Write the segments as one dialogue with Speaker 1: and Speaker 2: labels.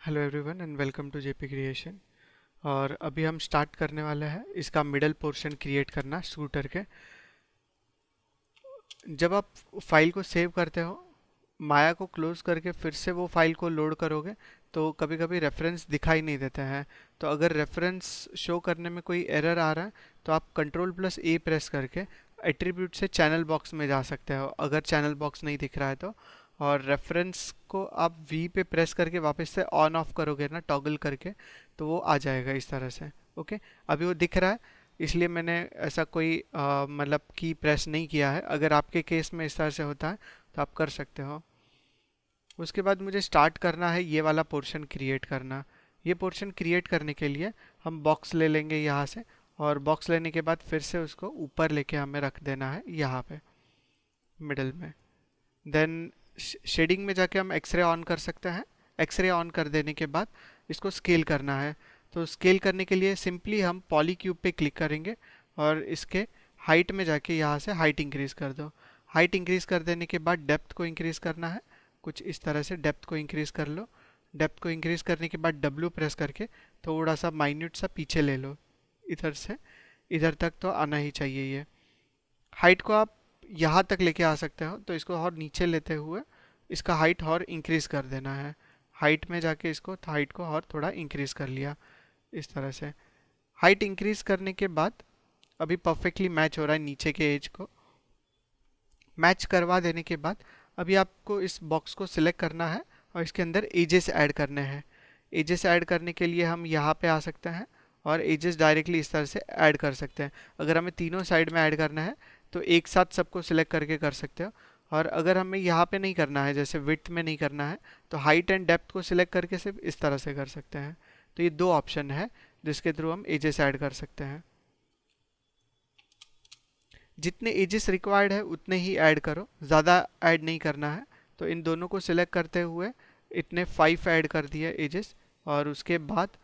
Speaker 1: Hello everyone and welcome to JP creation. और अभी हम स्टार्ट करने वाले हैं इसका मिडल पोर्शन क्रिएट करना स्कूटर के। जब आप फाइल को सेव करते हो, माया को क्लोज करके फिर से वो फाइल को लोड करोगे तो कभी कभी रेफरेंस दिखाई नहीं देते हैं। तो अगर रेफरेंस शो करने में कोई एरर आ रहा है तो आप कंट्रोल+A प्रेस करके एट्रीब्यूट से चैनल बॉक्स में जा सकते हो अगर चैनल बॉक्स नहीं दिख रहा है तो। और रेफरेंस को आप वी पे प्रेस करके वापस से ऑन ऑफ करोगे ना, टॉगल करके, तो वो आ जाएगा इस तरह से। ओके, अभी वो दिख रहा है इसलिए मैंने ऐसा कोई मतलब की प्रेस नहीं किया है। अगर आपके केस में इस तरह से होता है तो आप कर सकते हो। उसके बाद मुझे स्टार्ट करना है ये वाला पोर्शन क्रिएट करना। ये पोर्शन क्रिएट करने के लिए हम बॉक्स ले लेंगे यहाँ से, और बॉक्स लेने के बाद फिर से उसको ऊपर लेके हमें रख देना है यहाँ पे मिडल में। देन शेडिंग में जाके हम एक्सरे ऑन कर सकते हैं। एक्सरे ऑन कर देने के बाद इसको स्केल करना है। तो स्केल करने के लिए सिंपली हम पॉलीक्यूब पे क्लिक करेंगे और इसके हाइट में जाके यहाँ से हाइट इंक्रीज़ कर दो। हाइट इंक्रीज़ कर देने के बाद डेप्थ को इंक्रीज़ करना है, कुछ इस तरह से डेप्थ को इंक्रीज़ कर लो। डेप्थ को इंक्रीज़ करने के बाद W प्रेस करके थोड़ा सा माइन्यूट सा पीछे ले लो, इधर से इधर तक तो आना ही चाहिए ये। हाइट को आप यहाँ तक लेके आ सकते हो, तो इसको और नीचे लेते हुए इसका हाइट और इंक्रीज़ कर देना है। हाइट में जाके इसको हाइट को और थोड़ा इंक्रीज़ कर लिया इस तरह से। हाइट इंक्रीज़ करने के बाद अभी परफेक्टली मैच हो रहा है नीचे के एज को। मैच करवा देने के बाद अभी आपको इस बॉक्स को सिलेक्ट करना है और इसके अंदर एजेस ऐड करने हैं। एजेस ऐड करने के लिए हम यहाँ पे आ सकते हैं और एजेस डायरेक्टली इस तरह से ऐड कर सकते हैं। अगर हमें तीनों साइड में ऐड करना है तो एक साथ सबको सिलेक्ट करके कर सकते हो। और अगर हमें यहाँ पे नहीं करना है, जैसे विड्थ में नहीं करना है, तो हाइट एंड डेप्थ को सिलेक्ट करके सिर्फ इस तरह से कर सकते हैं। तो ये दो ऑप्शन है जिसके थ्रू हम एजेस ऐड कर सकते हैं। जितने एजेस रिक्वायर्ड है उतने ही ऐड करो, ज़्यादा ऐड नहीं करना है। तो इन दोनों को सिलेक्ट करते हुए इतने 5 ऐड कर दिए एजेस। और उसके बाद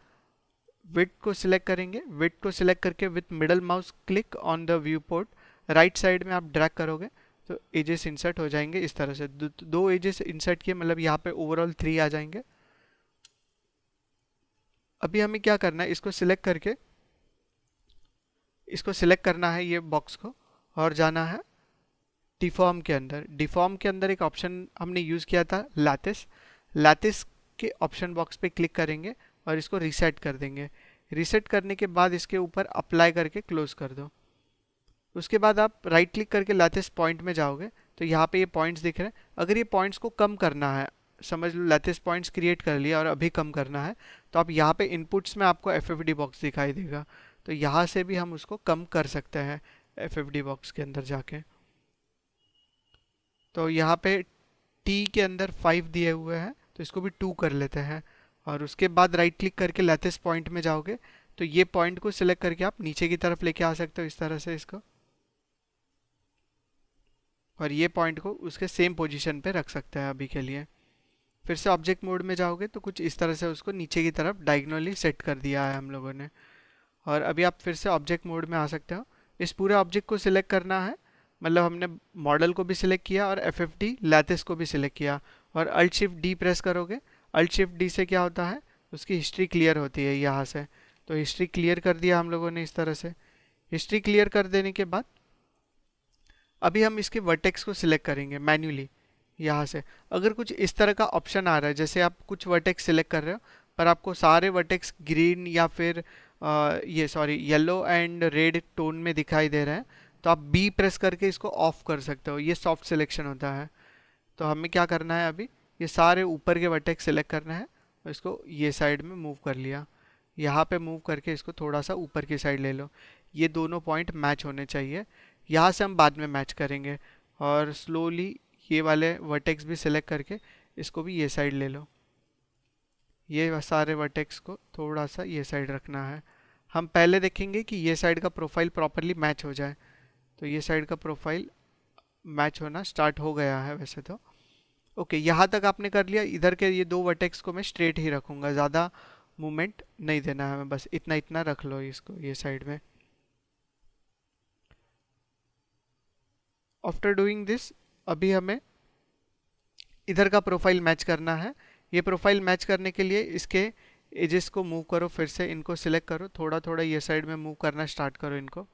Speaker 1: विड्थ को सिलेक्ट करेंगे। विड्थ को सिलेक्ट करके with middle mouse click on the view port right side में आप ड्रैग करोगे तो एजेस इंसर्ट हो जाएंगे इस तरह से। दो एजेस इंसर्ट किए, मतलब यहाँ पे ओवरऑल 3 आ जाएंगे। अभी हमें क्या करना है, इसको सिलेक्ट करना है ये बॉक्स को, और जाना है डिफॉर्म के अंदर। डिफॉर्म के अंदर एक ऑप्शन हमने यूज़ किया था लैटिस। लैटिस के ऑप्शन बॉक्स पे क्लिक करेंगे और इसको रीसेट कर देंगे। रीसेट करने के बाद इसके ऊपर अप्लाई करके क्लोज कर दो। उसके बाद आप राइट क्लिक करके लैटिस पॉइंट में जाओगे तो यहाँ पे ये पॉइंट्स दिख रहे हैं। अगर ये पॉइंट्स को कम करना है, समझ लो लैटिस पॉइंट्स क्रिएट कर लिया और अभी कम करना है, तो आप यहाँ पे इनपुट्स में आपको FFD बॉक्स दिखाई देगा, तो यहाँ से भी हम उसको कम कर सकते हैं FFD बॉक्स के अंदर जाके। तो यहाँ पे टी के अंदर 5 दिए हुए हैं तो इसको भी 2 कर लेते हैं। और उसके बाद राइट क्लिक करके लैटिस पॉइंट में जाओगे तो ये पॉइंट को सिलेक्ट करके आप नीचे की तरफ लेके आ सकते हो इस तरह से इसको, और ये पॉइंट को उसके सेम पोजीशन पे रख सकते हैं अभी के लिए। फिर से ऑब्जेक्ट मोड में जाओगे तो कुछ इस तरह से उसको नीचे की तरफ डायगोनली सेट कर दिया है हम लोगों ने। और अभी आप फिर से ऑब्जेक्ट मोड में आ सकते हो। इस पूरे ऑब्जेक्ट को सिलेक्ट करना है, मतलब हमने मॉडल को भी सिलेक्ट किया और FFD लैटिस को भी सिलेक्ट किया, और अल्ट शिफ्ट डी प्रेस करोगे। अल्ट शिफ्ट डी से क्या होता है, उसकी हिस्ट्री क्लियर होती है यहाँ से। तो हिस्ट्री क्लियर कर दिया हम लोगों ने इस तरह से। हिस्ट्री क्लियर कर देने के बाद अभी हम इसके वर्टेक्स को सिलेक्ट करेंगे मैन्युअली यहाँ से। अगर कुछ इस तरह का ऑप्शन आ रहा है, जैसे आप कुछ वर्टेक्स सिलेक्ट कर रहे हो पर आपको सारे वर्टेक्स ग्रीन या फिर येलो एंड रेड टोन में दिखाई दे रहे हैं, तो आप B प्रेस करके इसको ऑफ कर सकते हो। ये सॉफ्ट सिलेक्शन होता है। तो हमें क्या करना है, अभी ये सारे ऊपर के वर्टेक्स सिलेक्ट करना है और इसको ये साइड में मूव कर लिया। यहाँ पे मूव करके इसको थोड़ा सा ऊपर की साइड ले लो। ये दोनों पॉइंट मैच होने चाहिए। यहाँ से हम बाद में मैच करेंगे। और स्लोली ये वाले वर्टेक्स भी सिलेक्ट करके इसको भी ये साइड ले लो। ये सारे वर्टेक्स को थोड़ा सा ये साइड रखना है। हम पहले देखेंगे कि ये साइड का प्रोफाइल प्रॉपरली मैच हो जाए। तो ये साइड का प्रोफाइल मैच होना स्टार्ट हो गया है वैसे तो। ओके, यहाँ तक आपने कर लिया। इधर के ये दो वर्टेक्स को मैं स्ट्रेट ही रखूँगा, ज़्यादा मूवमेंट नहीं देना है हमें, बस इतना इतना रख लो इसको ये साइड में। आफ्टर डूइंग दिस अभी हमें इधर का प्रोफाइल मैच करना है। ये प्रोफाइल मैच करने के लिए इसके एजेस को मूव करो, फिर से इनको सिलेक्ट करो, थोड़ा थोड़ा ये साइड में मूव करना स्टार्ट करो इनको।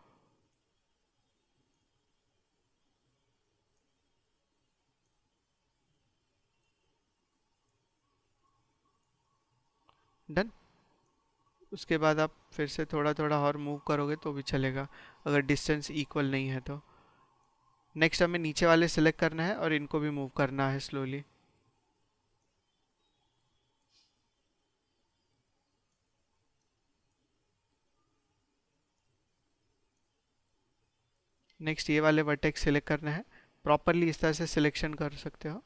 Speaker 1: डन। उसके बाद आप फिर से थोड़ा थोड़ा और मूव करोगे तो भी चलेगा, अगर डिस्टेंस इक्वल नहीं है तो। नेक्स्ट हमें नीचे वाले सिलेक्ट करना है और इनको भी मूव करना है स्लोली। नेक्स्ट ये वाले वर्टेक्स सिलेक्ट करना है, प्रॉपरली इस तरह से सिलेक्शन कर सकते हो।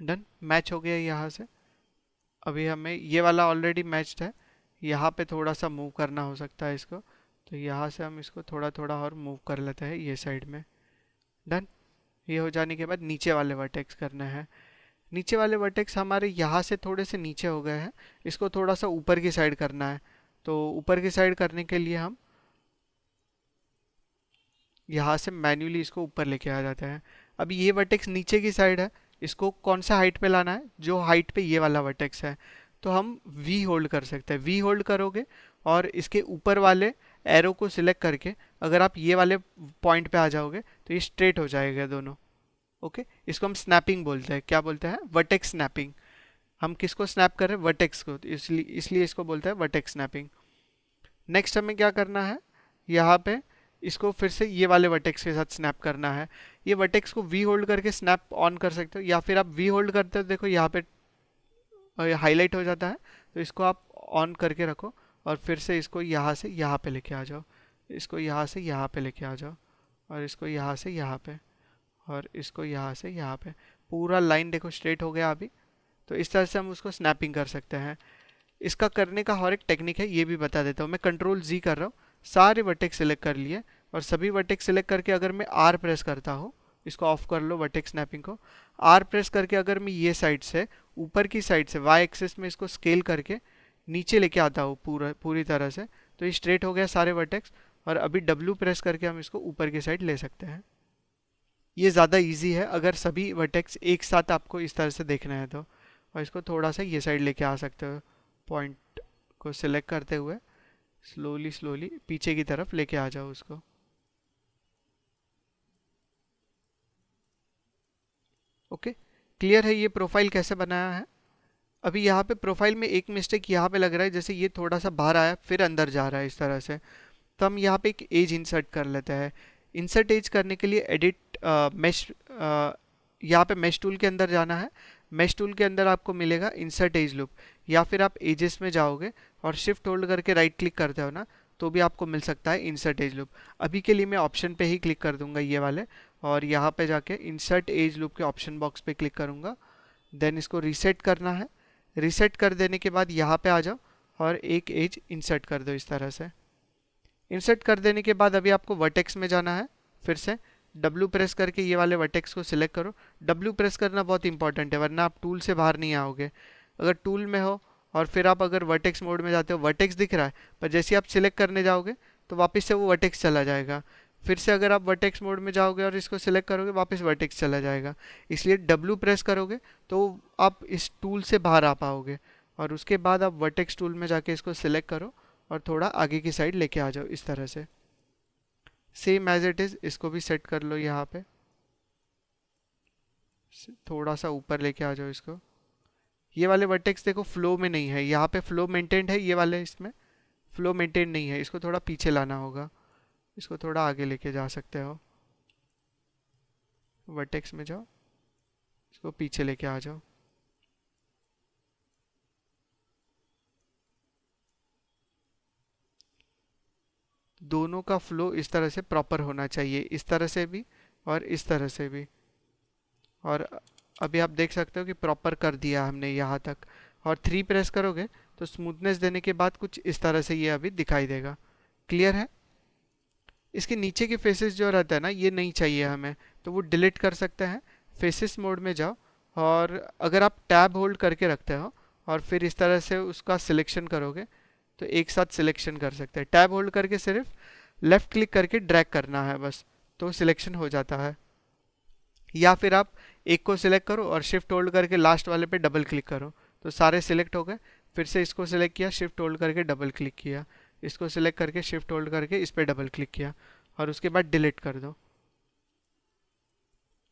Speaker 1: डन, मैच हो गया यहाँ से। अभी हमें ये वाला ऑलरेडी मैच्ड है, यहाँ पे थोड़ा सा मूव करना हो सकता है इसको, तो यहाँ से हम इसको थोड़ा थोड़ा और मूव कर लेते हैं ये साइड में। डन। ये हो जाने के बाद नीचे वाले वर्टेक्स करना है। नीचे वाले वर्टेक्स हमारे यहाँ से थोड़े से नीचे हो गए हैं, इसको थोड़ा सा ऊपर की साइड करना है। तो ऊपर की साइड करने के लिए हम यहाँ से मैन्युअली इसको ऊपर लेके आ जाते हैं। अब ये वर्टेक्स नीचे की साइड है, इसको कौन सा हाइट पे लाना है, जो हाइट पे ये वाला वर्टेक्स है, तो हम V होल्ड कर सकते हैं। V होल्ड करोगे और इसके ऊपर वाले एरो को सिलेक्ट करके अगर आप ये वाले पॉइंट पे आ जाओगे तो ये स्ट्रेट हो जाएगा दोनों। ओके, इसको हम स्नैपिंग बोलते हैं। क्या बोलते हैं? Vertex snapping. हम किसको स्नैप कर रहे हैं? वर्टेक्स को, इसलिए इसलिए इसको बोलते हैं वर्टेक्स स्नैपिंग। नेक्स्ट हमें क्या करना है, यहाँ पे इसको फिर से ये वाले वर्टेक्स के साथ स्नैप करना है। ये वर्टेक्स को V होल्ड करके स्नैप ऑन कर सकते हो, या फिर आप V होल्ड करते हो, देखो यहाँ पे हाईलाइट हो जाता है, तो इसको आप ऑन करके रखो और फिर से इसको यहाँ से यहाँ पे लेके आ जाओ, इसको यहाँ से यहाँ पे लेके आ जाओ, और इसको यहाँ से यहाँ पे, और इसको यहाँ से यहाँ पे। पूरा लाइन देखो स्ट्रेट हो गया अभी। तो इस तरह से हम उसको स्नैपिंग कर सकते हैं। इसका करने का और एक टेक्निक है, ये भी बता देता हूँ। मैं कंट्रोल Z कर रहा हूँ, सारे वर्टेक्स सिलेक्ट कर लिए, और सभी वर्टेक्स सिलेक्ट करके अगर मैं R प्रेस करता हूँ, इसको ऑफ कर लो वर्टेक्स स्नैपिंग को। R प्रेस करके अगर मैं ये साइड से ऊपर की साइड से Y एक्सिस में इसको स्केल करके नीचे लेके आता हूँ पूरी तरह से, तो ये स्ट्रेट हो गया सारे वर्टेक्स। और अभी W प्रेस करके हम इसको ऊपर की साइड ले सकते हैं। ये ज़्यादा इजी है अगर सभी वर्टेक्स एक साथ आपको इस तरह से देखना है तो। और इसको थोड़ा सा ये साइड लेके आ सकते हो, पॉइंट को सिलेक्ट करते हुए स्लोली स्लोली पीछे की तरफ लेके आ जाओ उसको। ओके, क्लियर है ये प्रोफाइल कैसे बनाया है। अभी यहाँ पे प्रोफाइल में एक मिस्टेक यहाँ पे लग रहा है, जैसे ये थोड़ा सा बाहर आया फिर अंदर जा रहा है इस तरह से, तो हम यहाँ पे एक एज इंसर्ट कर लेते हैं। इंसर्ट एज करने के लिए एडिट मेश, यहाँ पे मेश टूल के अंदर जाना है। मेश टूल के अंदर आपको मिलेगा इंसर्ट एज लूप, या फिर आप एजेस में जाओगे और शिफ्ट होल्ड करके राइट क्लिक करते हो ना, तो भी आपको मिल सकता है इंसर्ट एज लूप। अभी के लिए मैं ऑप्शन पे ही क्लिक कर दूंगा ये वाले, और यहाँ पे जाके इंसर्ट एज लूप के ऑप्शन बॉक्स पे क्लिक करूंगा। देन इसको रीसेट करना है। रीसेट कर देने के बाद यहाँ पे आ जाओ और एक एज इंसर्ट कर दो इस तरह से। इंसर्ट कर देने के बाद अभी आपको वर्टेक्स में जाना है, फिर से W प्रेस करके ये वाले वर्टेक्स को सिलेक्ट करो। W प्रेस करना बहुत इंपॉर्टेंट है, वरना आप टूल से बाहर नहीं आओगे। अगर टूल में हो और फिर आप अगर वर्टेक्स मोड में जाते हो, वर्टेक्स दिख रहा है, पर जैसे आप सिलेक्ट करने जाओगे तो वापस से वो वर्टेक्स चला जाएगा। फिर से अगर आप वर्टेक्स मोड में जाओगे और इसको सिलेक्ट करोगे, वापस वर्टेक्स चला जाएगा। इसलिए W प्रेस करोगे तो आप इस टूल से बाहर आ पाओगे, और उसके बाद आप वर्टेक्स टूल में जाके इसको सिलेक्ट करो और थोड़ा आगे की साइड लेके आ जाओ इस तरह से। सेम एज इट इज़ इसको भी सेट कर लो, यहाँ पे थोड़ा सा ऊपर लेके आ जाओ इसको। ये वाले वर्टेक्स देखो फ्लो में नहीं है, यहाँ पे फ्लो मेंटेन्ड है, ये वाले इसमें फ्लो मेंटेन नहीं है, इसको थोड़ा पीछे लाना होगा। इसको थोड़ा आगे लेके जा सकते हो, वर्टेक्स में जाओ, इसको पीछे लेके आ जाओ। दोनों का फ्लो इस तरह से प्रॉपर होना चाहिए, इस तरह से भी और इस तरह से भी। और अभी आप देख सकते हो कि प्रॉपर कर दिया हमने यहाँ तक। और 3 प्रेस करोगे तो स्मूथनेस देने के बाद कुछ इस तरह से ये अभी दिखाई देगा। क्लियर है। इसके नीचे के फेसेस जो रहता है ना, ये नहीं चाहिए हमें, तो वो डिलीट कर सकते हैं। फेसेस मोड में जाओ, और अगर आप टैब होल्ड करके रखते हो और फिर इस तरह से उसका सिलेक्शन करोगे तो एक साथ सिलेक्शन कर सकते हैं। टैब होल्ड करके सिर्फ लेफ्ट क्लिक करके ड्रैग करना है बस, तो सिलेक्शन हो जाता है। या फिर आप एक को सिलेक्ट करो और शिफ्ट होल्ड करके लास्ट वाले पे डबल क्लिक करो, तो सारे सिलेक्ट हो गए। फिर से इसको सिलेक्ट किया, शिफ्ट होल्ड करके डबल क्लिक किया, इसको सिलेक्ट करके शिफ्ट होल्ड करके इस पे डबल क्लिक किया और उसके बाद डिलीट कर दो।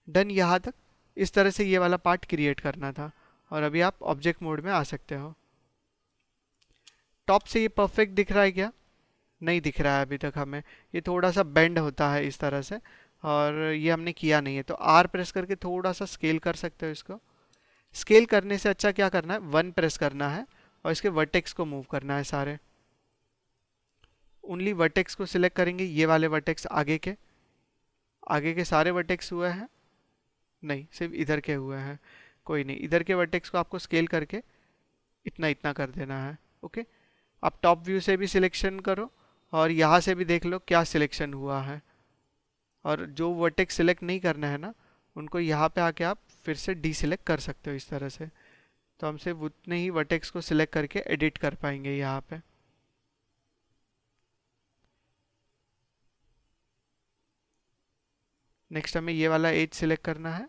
Speaker 1: डन। यहाँ तक इस तरह से ये वाला पार्ट क्रिएट करना था और अभी आप ऑब्जेक्ट मोड में आ सकते हो। टॉप से ये परफेक्ट दिख रहा है क्या? नहीं दिख रहा है अभी तक हमें, ये थोड़ा सा बेंड होता है इस तरह से और ये हमने किया नहीं है। तो आर प्रेस करके थोड़ा सा स्केल कर सकते हो इसको। स्केल करने से अच्छा क्या करना है, 1 प्रेस करना है और इसके वर्टेक्स को मूव करना है सारे। ओनली वर्टेक्स को सिलेक्ट करेंगे, ये वाले वर्टेक्स आगे के सारे वर्टेक्स हुए हैं, नहीं सिर्फ इधर के हुए हैं, कोई नहीं, इधर के वर्टेक्स को आपको स्केल करके इतना इतना कर देना है। ओके, आप टॉप व्यू से भी सिलेक्शन करो और यहाँ से भी देख लो क्या सिलेक्शन हुआ है। और जो वर्टेक्स सिलेक्ट नहीं करना है ना, उनको यहाँ पे आके आप फिर से डीसिलेक्ट कर सकते हो इस तरह से। तो हम सिर्फ उतने ही वर्टेक्स को सिलेक्ट करके एडिट कर पाएंगे यहाँ पे। नेक्स्ट हमें ये वाला एज सिलेक्ट करना है।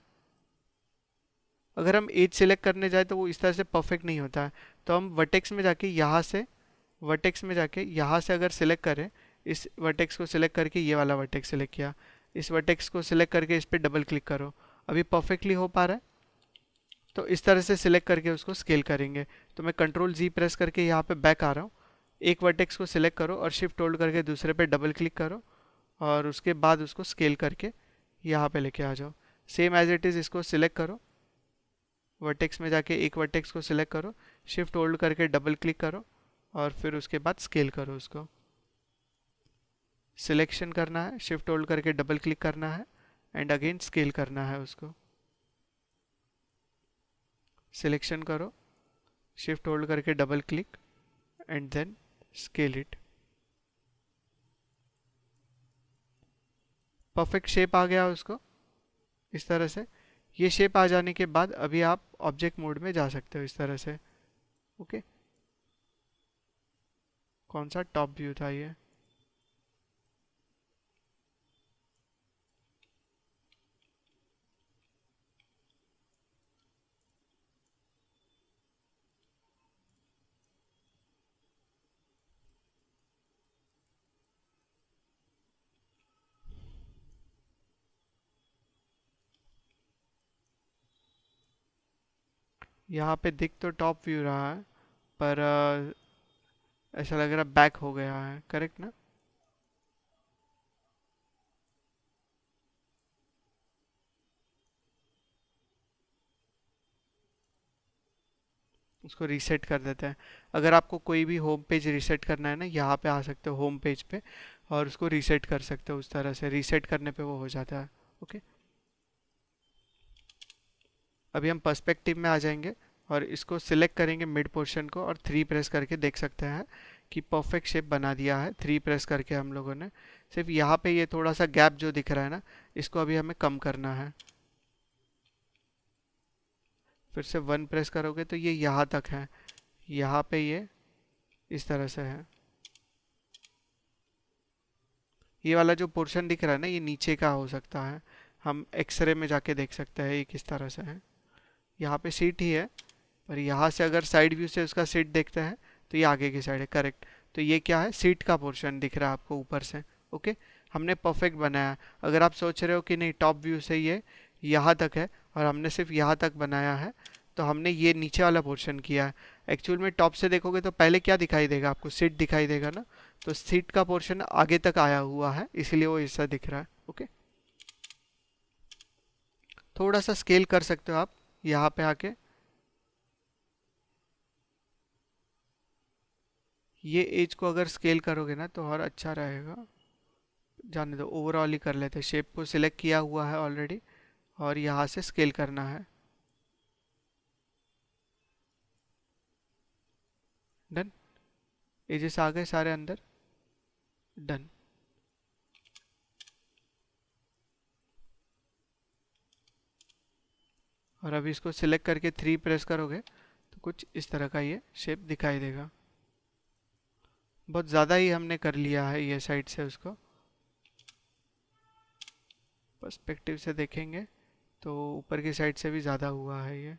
Speaker 1: अगर हम एज सिलेक्ट करने जाए तो वो इस तरह से परफेक्ट नहीं होता है, तो हम वर्टेक्स में जाके यहाँ से अगर सिलेक्ट करें, इस वर्टेक्स को सिलेक्ट करके ये वाला वर्टेक्स सिलेक्ट किया, इस वर्टेक्स को सिलेक्ट करके इस पर डबल क्लिक करो, अभी परफेक्टली हो पा रहा है। तो इस तरह से सिलेक्ट करके उसको स्केल करेंगे। तो मैं कंट्रोल जी प्रेस करके यहाँ पे बैक आ रहा हूँ, एक वर्टेक्स को सिलेक्ट करो और शिफ्ट होल्ड करके दूसरे पे डबल क्लिक करो और उसके बाद उसको स्केल करके यहाँ पे लेके आ जाओ। सेम एज इट इज़ इसको सिलेक्ट करो, वर्टेक्स में जाके एक वर्टेक्स को सिलेक्ट करो, शिफ्ट होल्ड करके डबल क्लिक करो और फिर उसके बाद स्केल करो उसको। सिलेक्शन करना है, शिफ्ट होल्ड करके डबल क्लिक करना है एंड अगेन स्केल करना है उसको। सिलेक्शन करो, शिफ्ट होल्ड करके double click and then scale it. Perfect shape आ गया उसको इस तरह से। ये शेप आ जाने के बाद अभी आप ऑब्जेक्ट मोड में जा सकते हो इस तरह से। ओके, कौन सा टॉप व्यू था ये? यहाँ पे दिख तो टॉप व्यू रहा है पर ऐसा लग रहा है बैक हो गया है, करेक्ट ना? उसको रीसेट कर देते हैं। अगर आपको कोई भी होम पेज रीसेट करना है ना, यहाँ पे आ सकते हो होम पेज पे और उसको रीसेट कर सकते हो। उस तरह से रीसेट करने पे वो हो जाता है। ओके, अभी हम पर्सपेक्टिव में आ जाएंगे और इसको सिलेक्ट करेंगे मिड पोर्शन को और 3 प्रेस करके देख सकते हैं कि परफेक्ट शेप बना दिया है 3 प्रेस करके हम लोगों ने। सिर्फ यहाँ पे ये थोड़ा सा गैप जो दिख रहा है ना, इसको अभी हमें कम करना है। फिर से 1 प्रेस करोगे तो ये यहाँ तक है, यहाँ पे ये इस तरह से है। ये वाला जो पोर्शन दिख रहा है ना, ये नीचे का हो सकता है, हम एक्सरे में जाके देख सकते हैं ये किस तरह से है। यहाँ पे सीट ही है पर यहाँ से अगर साइड व्यू से उसका सीट देखते हैं तो ये आगे की साइड है, करेक्ट। तो ये क्या है, सीट का पोर्शन दिख रहा है आपको ऊपर से। ओके, हमने परफेक्ट बनाया। अगर आप सोच रहे हो कि नहीं टॉप व्यू से ये यहाँ तक है और हमने सिर्फ यहाँ तक बनाया है, तो हमने ये नीचे वाला पोर्शन किया है। एक्चुअल में टॉप से देखोगे तो पहले क्या दिखाई देगा आपको, सीट दिखाई देगा ना, तो सीट का पोर्शन आगे तक आया हुआ है इसलिए वो ऐसा दिख रहा है। ओके, थोड़ा सा स्केल कर सकते हो आप यहाँ पे आके। ये एज को अगर स्केल करोगे ना तो और अच्छा रहेगा। जाने दो, ओवरऑल ही कर लेते हैं। शेप को सिलेक्ट किया हुआ है ऑलरेडी और यहाँ से स्केल करना है। डन, एजेस आ गए सारे अंदर। डन। और अभी इसको सिलेक्ट करके 3 प्रेस करोगे तो कुछ इस तरह का ये शेप दिखाई देगा। बहुत ज़्यादा ही हमने कर लिया है ये साइड से उसको। पर्सपेक्टिव से देखेंगे तो ऊपर की साइड से भी ज़्यादा हुआ है ये,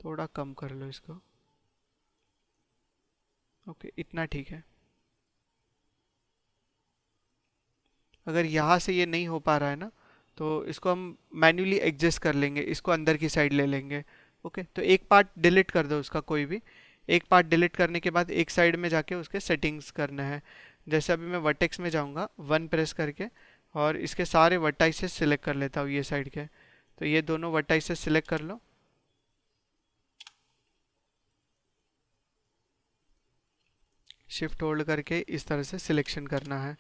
Speaker 1: थोड़ा कम कर लो इसको। ओके, इतना ठीक है। अगर यहाँ से ये नहीं हो पा रहा है ना, तो इसको हम मैन्युअली एडजस्ट कर लेंगे, इसको अंदर की साइड ले लेंगे। ओके, तो एक पार्ट डिलीट कर दो उसका, कोई भी एक पार्ट डिलीट करने के बाद एक साइड में जाके उसके सेटिंग्स करना है। जैसे अभी मैं वर्टेक्स में जाऊंगा, वन प्रेस करके, और इसके सारे वर्टाइसेस सिलेक्ट कर लेता हूँ ये साइड के। तो ये दोनों वर्टाइसेस सिलेक्ट कर लो, शिफ्ट होल्ड करके इस तरह से सिलेक्शन करना है।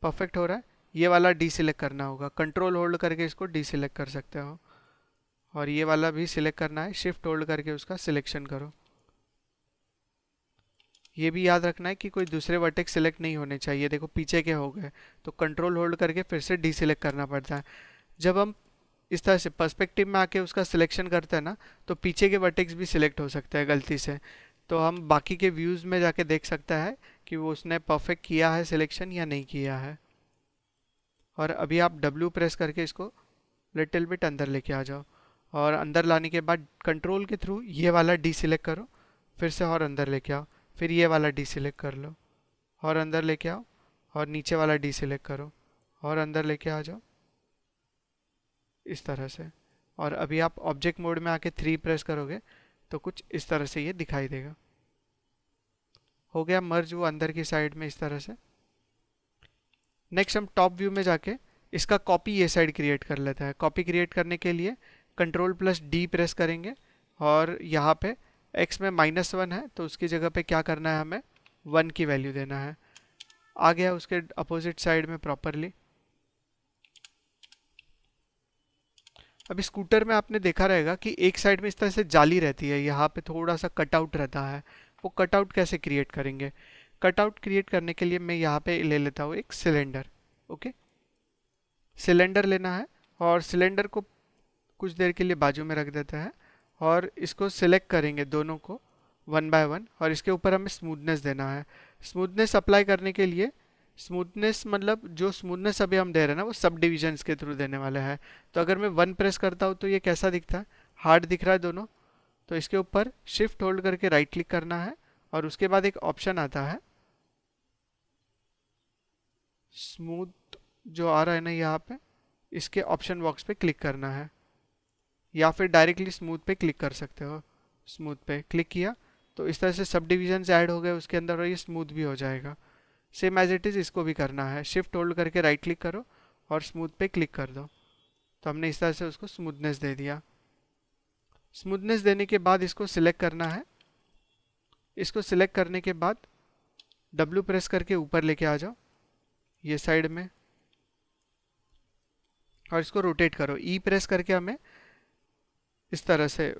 Speaker 1: परफेक्ट हो रहा है। ये वाला डी सिलेक्ट करना होगा, कंट्रोल होल्ड करके इसको डी सिलेक्ट कर सकते हो। और ये वाला भी सिलेक्ट करना है, शिफ्ट होल्ड करके उसका सिलेक्शन करो। ये भी याद रखना है कि कोई दूसरे वर्टेक्स सिलेक्ट नहीं होने चाहिए, देखो पीछे के हो गए, तो कंट्रोल होल्ड करके फिर से डी सिलेक्ट करना पड़ता है। जब हम इस तरह से पर्सपेक्टिव में आके उसका सिलेक्शन करते हैं ना, तो पीछे के वर्टेक्स भी सिलेक्ट हो सकते हैं गलती से। तो हम बाकी के व्यूज़ में जाके देख सकता है कि वो उसने परफेक्ट किया है सिलेक्शन या नहीं किया है। और अभी आप W प्रेस करके इसको लिटिल बिट अंदर लेके आ जाओ, और अंदर लाने के बाद कंट्रोल के थ्रू ये वाला डी सिलेक्ट करो, फिर से और अंदर लेके आओ, फिर ये वाला डी सिलेक्ट कर लो और अंदर लेके आओ, और नीचे वाला डी सिलेक्ट करो और अंदर लेके आ जाओ, इस तरह से। और अभी आप ऑब्जेक्ट मोड में आके 3 प्रेस करोगे तो कुछ इस तरह से ये दिखाई देगा। हो गया मर्ज वो अंदर की साइड में इस तरह से। नेक्स्ट हम टॉप व्यू में जाके इसका कॉपी ये साइड क्रिएट कर लेता है। कॉपी क्रिएट करने के लिए कंट्रोल प्लस डी प्रेस करेंगे, और यहाँ पे x में -1 है तो उसकी जगह पे क्या करना है, हमें 1 की वैल्यू देना है। आ गया उसके अपोजिट साइड में प्रॉपरली। अभी स्कूटर में आपने देखा रहेगा कि एक साइड में इस तरह से जाली रहती है, यहाँ पे थोड़ा सा कटआउट रहता है। वो कटआउट कैसे क्रिएट करेंगे? कटआउट क्रिएट करने के लिए मैं यहाँ पे ले लेता हूँ एक सिलेंडर। ओके, सिलेंडर लेना है, और सिलेंडर को कुछ देर के लिए बाजू में रख देता है, और इसको सिलेक्ट करेंगे दोनों को 1 बाय 1, और इसके ऊपर हमें स्मूथनेस देना है। स्मूथनेस अप्लाई करने के लिए, स्मूथनेस मतलब जो स्मूथनेस अभी हम दे रहे हैं ना, वो सब डिविजन्स के थ्रू देने वाले हैं। तो अगर मैं 1 प्रेस करता हूँ तो ये कैसा दिखता है, हार्ड दिख रहा है दोनों। तो इसके ऊपर शिफ्ट होल्ड करके राइट क्लिक करना है, और उसके बाद एक ऑप्शन आता है स्मूथ जो आ रहा है ना यहाँ पे, इसके ऑप्शन बॉक्स पे क्लिक करना है, या फिर डायरेक्टली स्मूथ पे क्लिक कर सकते हो। स्मूथ पे क्लिक किया तो इस तरह से सब डिविजन्स ऐड हो गए उसके अंदर, और ये स्मूथ भी हो जाएगा। सेम एज इट इज़ इसको भी करना है, शिफ्ट होल्ड करके राइट क्लिक करो और स्मूथ पे क्लिक कर दो। तो हमने इस तरह से उसको स्मूथनेस दे दिया। स्मूथनेस देने के बाद इसको सिलेक्ट करना है। इसको सिलेक्ट करने के बाद W प्रेस करके ऊपर लेके आ जाओ ये साइड में, और इसको रोटेट करो। E प्रेस करके हमें इस तरह से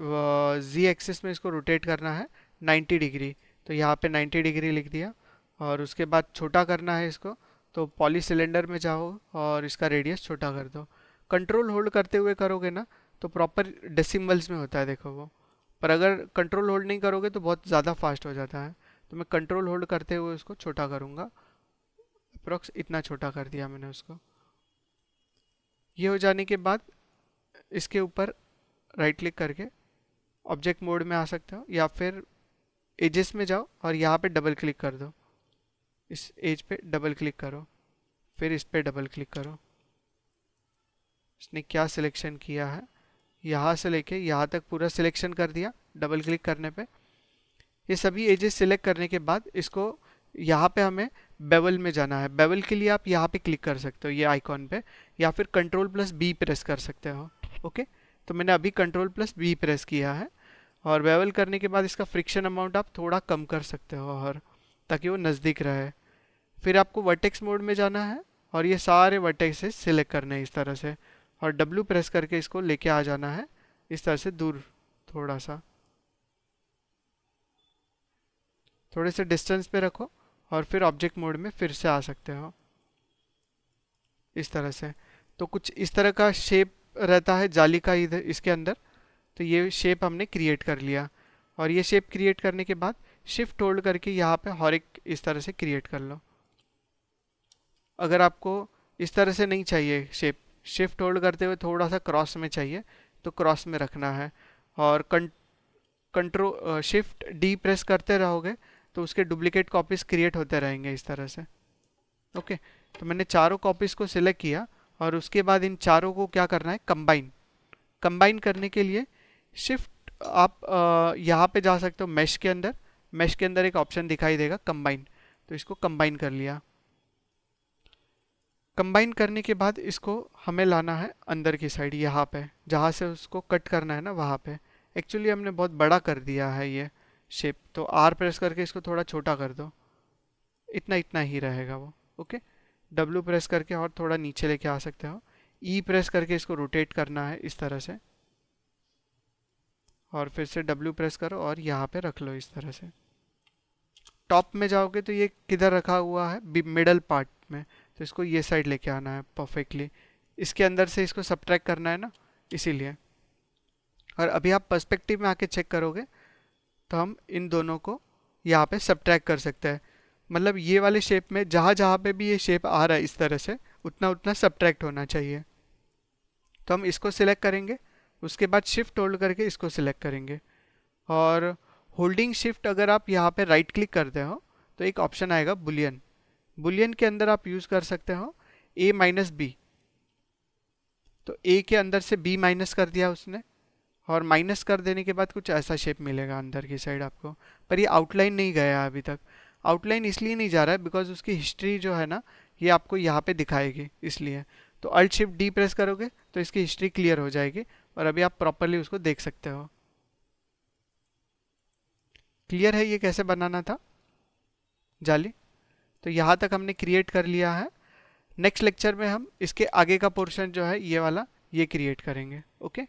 Speaker 1: Z एक्सिस में इसको रोटेट करना है 90 डिग्री। तो यहाँ पे 90 डिग्री लिख दिया, और उसके बाद छोटा करना है इसको, तो पॉली सिलेंडर में जाओ और इसका रेडियस छोटा कर दो। कंट्रोल होल्ड करते हुए करोगे ना तो प्रॉपर डेसिमल्स में होता है, देखो वो। पर अगर कंट्रोल होल्ड नहीं करोगे तो बहुत ज़्यादा फास्ट हो जाता है। तो मैं कंट्रोल होल्ड करते हुए उसको छोटा करूँगा, अप्रोक्स इतना छोटा कर दिया मैंने उसको। ये हो जाने के बाद इसके ऊपर राइट क्लिक करके ऑब्जेक्ट मोड में आ सकते हो, या फिर एजेस में जाओ और यहाँ पे डबल क्लिक कर दो। इस एज पे डबल क्लिक करो, फिर इस पे डबल क्लिक करो। इसने क्या सिलेक्शन किया है, यहाँ से लेके यहाँ तक पूरा सिलेक्शन कर दिया डबल क्लिक करने पे। ये सभी एजेस सिलेक्ट करने के बाद इसको यहाँ पे हमें बेवल में जाना है। बेवल के लिए आप यहाँ पे क्लिक कर सकते हो ये आइकॉन पे, या फिर कंट्रोल प्लस बी प्रेस कर सकते हो। ओके, तो मैंने अभी कंट्रोल प्लस बी प्रेस किया है, और बेवल करने के बाद इसका फ्रिक्शन अमाउंट आप थोड़ा कम कर सकते हो, और ताकि वो नज़दीक रहे। फिर आपको वर्टेक्स मोड में जाना है, और ये सारे वर्टेक्सेस सिलेक्ट करने हैं इस तरह से, और W प्रेस करके इसको लेके आ जाना है इस तरह से दूर, थोड़ा सा, थोड़े से डिस्टेंस पे रखो, और फिर ऑब्जेक्ट मोड में फिर से आ सकते हो इस तरह से। तो कुछ इस तरह का शेप रहता है जाली का इधर इसके अंदर। तो ये शेप हमने क्रिएट कर लिया, और ये शेप क्रिएट करने के बाद शिफ्ट होल्ड करके यहाँ पे हर एक इस तरह से क्रिएट कर लो। अगर आपको इस तरह से नहीं चाहिए शेप, शिफ्ट होल्ड करते हुए थोड़ा सा क्रॉस में चाहिए तो क्रॉस में रखना है, और कंट्रोल शिफ्ट डी प्रेस करते रहोगे तो उसके डुप्लीकेट कॉपीज क्रिएट होते रहेंगे इस तरह से। ओके, तो मैंने चारों कॉपीज को सिलेक्ट किया और उसके बाद इन चारों को क्या करना है, कंबाइन। कंबाइन करने के लिए शिफ्ट आप यहाँ पे जा सकते हो मैश के अंदर। मैश के अंदर एक ऑप्शन दिखाई देगा कंबाइन, तो इसको कंबाइन कर लिया। कंबाइन करने के बाद इसको हमें लाना है अंदर की साइड, यहाँ पे जहाँ से उसको कट करना है ना वहाँ पे। एक्चुअली हमने बहुत बड़ा कर दिया है ये शेप, तो आर प्रेस करके इसको थोड़ा छोटा कर दो, इतना इतना ही रहेगा वो। ओके, डब्ल्यू प्रेस करके और थोड़ा नीचे लेके आ सकते हो। ई प्रेस करके इसको रोटेट करना है इस तरह से, और फिर से डब्ल्यू प्रेस करो और यहाँ पे रख लो इस तरह से। टॉप में जाओगे तो ये किधर रखा हुआ है, मिडल पार्ट में, तो इसको ये साइड लेके आना है परफेक्टली। इसके अंदर से इसको सब्ट्रैक्ट करना है ना, इसीलिए। और अभी आप पर्सपेक्टिव में आके चेक करोगे तो हम इन दोनों को यहाँ पे सब्ट्रैक्ट कर सकते हैं। मतलब ये वाले शेप में जहाँ जहाँ पे भी ये शेप आ रहा है इस तरह से, उतना उतना सब्ट्रैक्ट होना चाहिए। तो हम इसको सिलेक्ट करेंगे, उसके बाद शिफ्ट होल्ड करके इसको सिलेक्ट करेंगे, और होल्डिंग शिफ्ट अगर आप यहाँ पे राइट क्लिक करते हो तो एक ऑप्शन आएगा बुलियन। बुलियन के अंदर आप यूज़ कर सकते हो a माइनस बी। तो a के अंदर से b माइनस कर दिया उसने, और माइनस कर देने के बाद कुछ ऐसा शेप मिलेगा अंदर की साइड आपको। पर ये आउटलाइन नहीं गया अभी तक। आउटलाइन इसलिए नहीं जा रहा है बिकॉज उसकी हिस्ट्री जो है ना ये आपको यहाँ पे दिखाएगी, इसलिए। तो अल्ट शिफ्ट डी प्रेस करोगे तो इसकी हिस्ट्री क्लियर हो जाएगी, और अभी आप प्रॉपरली उसको देख सकते हो। क्लियर है ये कैसे बनाना था जाली? तो यहाँ तक हमने क्रिएट कर लिया है। नेक्स्ट लेक्चर में हम इसके आगे का पोर्शन जो है ये वाला, ये क्रिएट करेंगे। ओके।